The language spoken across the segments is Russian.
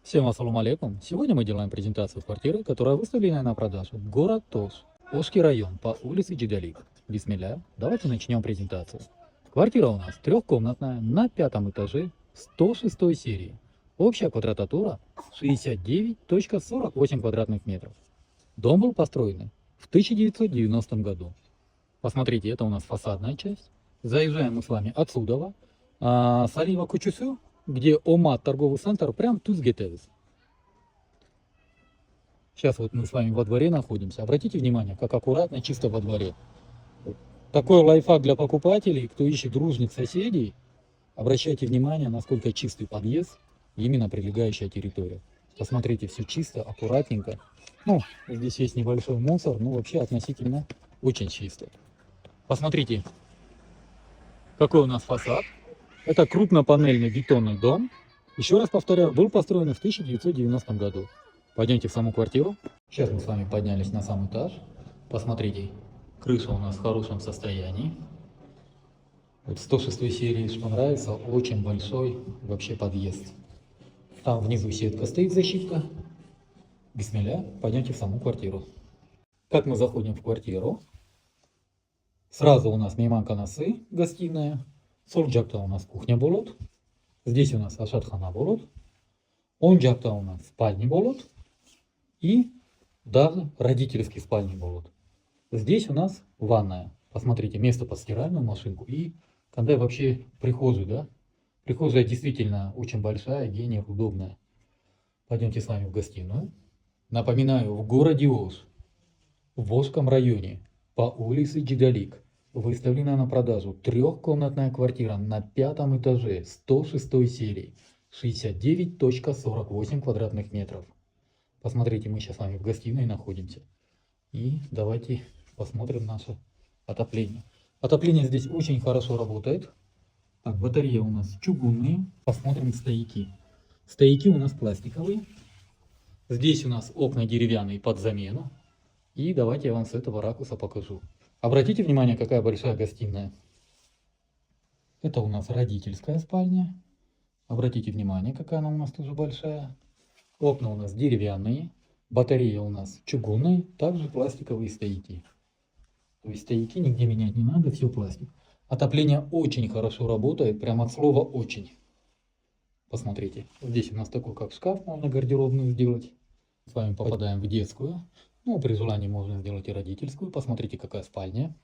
Всем ассаламу алейкум. Сегодня мы делаем презентацию квартиры, которая выставлена на продажу. Город Тош, Ошский район, по улице Джигалик. Бисмилля, давайте начнем презентацию. Квартира у нас трехкомнатная, на пятом этаже, 106 серии. Общая квадратура 69,48 квадратных метров. Дом был построен в 1990 году. Посмотрите, это у нас фасадная часть. Заезжаем мы с вами отсюда, с Алива Кучусю, где ОМА торговый центр, прям тут где-то. Сейчас вот мы с вами во дворе находимся. Обратите внимание, как аккуратно, чисто во дворе. Такой лайфхак для покупателей, кто ищет дружных соседей. Обращайте внимание, насколько чистый подъезд, именно прилегающая территория. Посмотрите, все чисто, аккуратненько. Ну, здесь есть небольшой мусор, но вообще относительно очень чисто. Посмотрите, какой у нас фасад. Это крупнопанельный бетонный дом. Еще раз повторяю, был построен в 1990 году. Пойдемте в саму квартиру. Сейчас мы с вами поднялись на сам этаж. Посмотрите, крыша у нас в хорошем состоянии. Вот 106 серии, что нравится, очень большой вообще подъезд. Там внизу сетка стоит, защитка. Бисмилля, пойдемте в саму квартиру. Как мы заходим в квартиру, сразу у нас мейман-канасы, гостиная. Сол жакта у нас кухня болот. Здесь у нас ашатхана болот. Он жакта у нас спальни болот. И даже родительский спальни болот. Здесь у нас ванная. Посмотрите, место под стиральную машинку. И когда вообще прихожую, да? Прихожая действительно очень большая, гения, удобная. Пойдемте с вами в гостиную. Напоминаю, в городе Ош, в Ошском районе, по улице Джигалик, выставлена на продажу трехкомнатная квартира на пятом этаже 106 серии, 69,48 квадратных метров. Посмотрите, мы сейчас с вами в гостиной находимся. И давайте посмотрим наше отопление. Отопление здесь очень хорошо работает. Так, батареи у нас чугунные. Посмотрим стояки. Стояки у нас пластиковые. Здесь у нас окна деревянные под замену. И давайте я вам с этого ракурса покажу. Обратите внимание, какая большая гостиная. Это у нас родительская спальня. Обратите внимание, какая она у нас тоже большая. Окна у нас деревянные. Батареи у нас чугунные. Также пластиковые стояки. То есть стояки нигде менять не надо, все пластик. Отопление очень хорошо работает, прямо от слова очень. Посмотрите, здесь у нас такой как шкаф, можно гардеробную сделать. С вами попадаем в детскую. Ну, при желании можно сделать и родительскую. Посмотрите, какая спальня.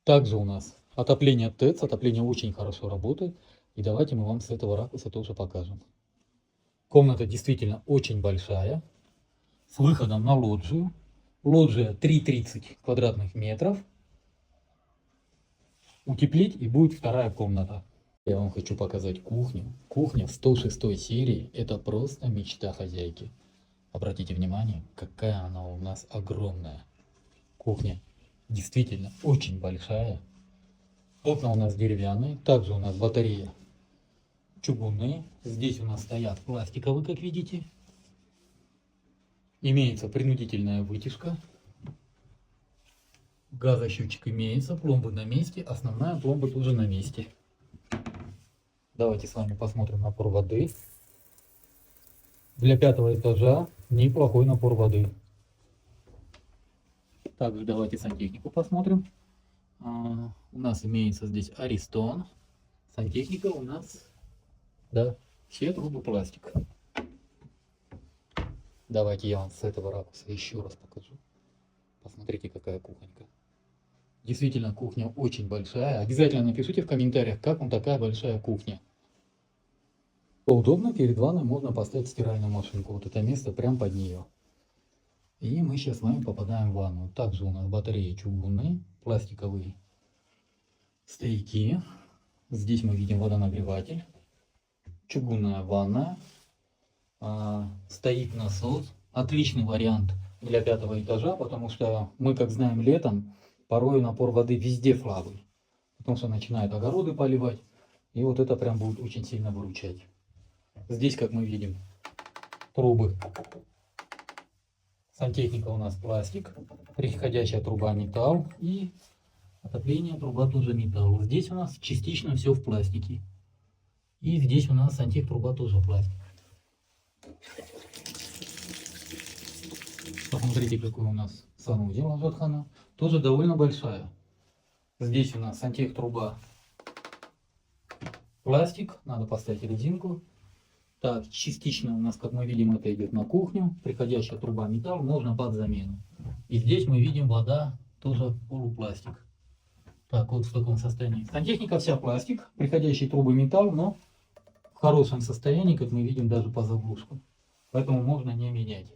Также у нас отопление ТЭЦ. Отопление очень хорошо работает. И давайте мы вам с этого ракурса тоже покажем. Комната действительно очень большая. С выходом на лоджию. Лоджия 3,30 квадратных метров. Утеплить, и будет вторая комната. Я вам хочу показать кухню. Кухня в 106 серии. Это просто мечта хозяйки. Обратите внимание, какая она у нас огромная. Кухня действительно очень большая. Окна у нас деревянные. Также у нас батарея чугунные. Здесь у нас стоят пластиковые, как видите. Имеется принудительная вытяжка. Газосчетчик имеется. Пломбы на месте. Основная пломба тоже на месте. Давайте с вами посмотрим напор воды. Для пятого этажа неплохой напор воды. Также давайте сантехнику посмотрим. У нас имеется здесь Аристон. Сантехника у нас, да, все трубы пластик. Давайте я вам с этого ракурса еще раз покажу. Посмотрите, какая кухонька. Действительно, кухня очень большая. Обязательно напишите в комментариях, как вам такая большая кухня. Удобно, перед ванной можно поставить стиральную машинку. Вот это место прям под нее. И мы сейчас с вами попадаем в ванну. Также у нас батареи чугунные, пластиковые стояки. Здесь мы видим водонагреватель. Чугунная ванна. Стоит насос. Отличный вариант для пятого этажа, потому что мы, как знаем, летом порой напор воды везде слабый. Потому что начинает огороды поливать. И вот это прям будет очень сильно выручать. Здесь, как мы видим, трубы. Сантехника у нас пластик. Переходящая труба металл. И отопление труба тоже металл. Здесь у нас частично все в пластике. И здесь у нас сантех труба тоже пластик. Посмотрите, какой у нас санузел Ажатхана. Тоже довольно большая. Здесь у нас сантехтруба. Пластик, надо поставить резинку. Так, частично у нас, как мы видим, это идет на кухню. Приходящая труба металл, можно под замену. И здесь мы видим вода, тоже полупластик. Так, вот в таком состоянии. Сантехника вся пластик, приходящие трубы металл, но в хорошем состоянии, как мы видим, даже по заглушкам. Поэтому можно не менять.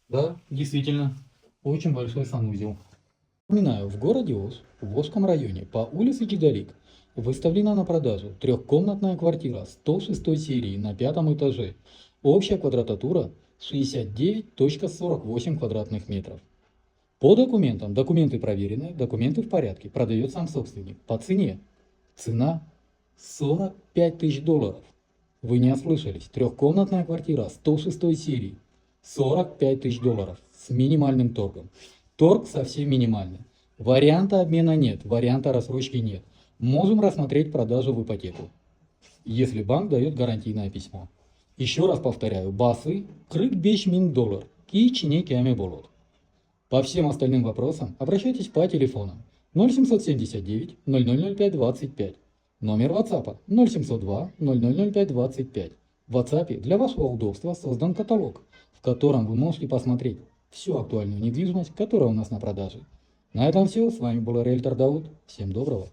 Да, действительно, очень большой санузел. Напоминаю, в городе Ош, в Ошском районе, по улице Чигалик, выставлена на продажу трехкомнатная квартира 106 серии на 5-м этаже. Общая квадратура 69,48 квадратных метров. По документам, документы проверены, документы в порядке, продает сам собственник. По цене. Цена 45 тысяч долларов. Вы не ослышались, трехкомнатная квартира 106 серии. 45 тысяч долларов с минимальным торгом. Торг совсем минимальный. Варианта обмена нет, варианта рассрочки нет. Можем рассмотреть продажу в ипотеку, если банк дает гарантийное письмо. Еще раз повторяю, басы, крык беш мин доллар, ки чине кяме болот. По всем остальным вопросам обращайтесь по телефонам 0779 0005 25, номер WhatsApp 0702 0005 25. В WhatsApp для вашего удобства создан каталог, в котором вы можете посмотреть всю актуальную недвижимость, которая у нас на продаже. На этом все. С вами был риэлтор Дауд. Всем доброго.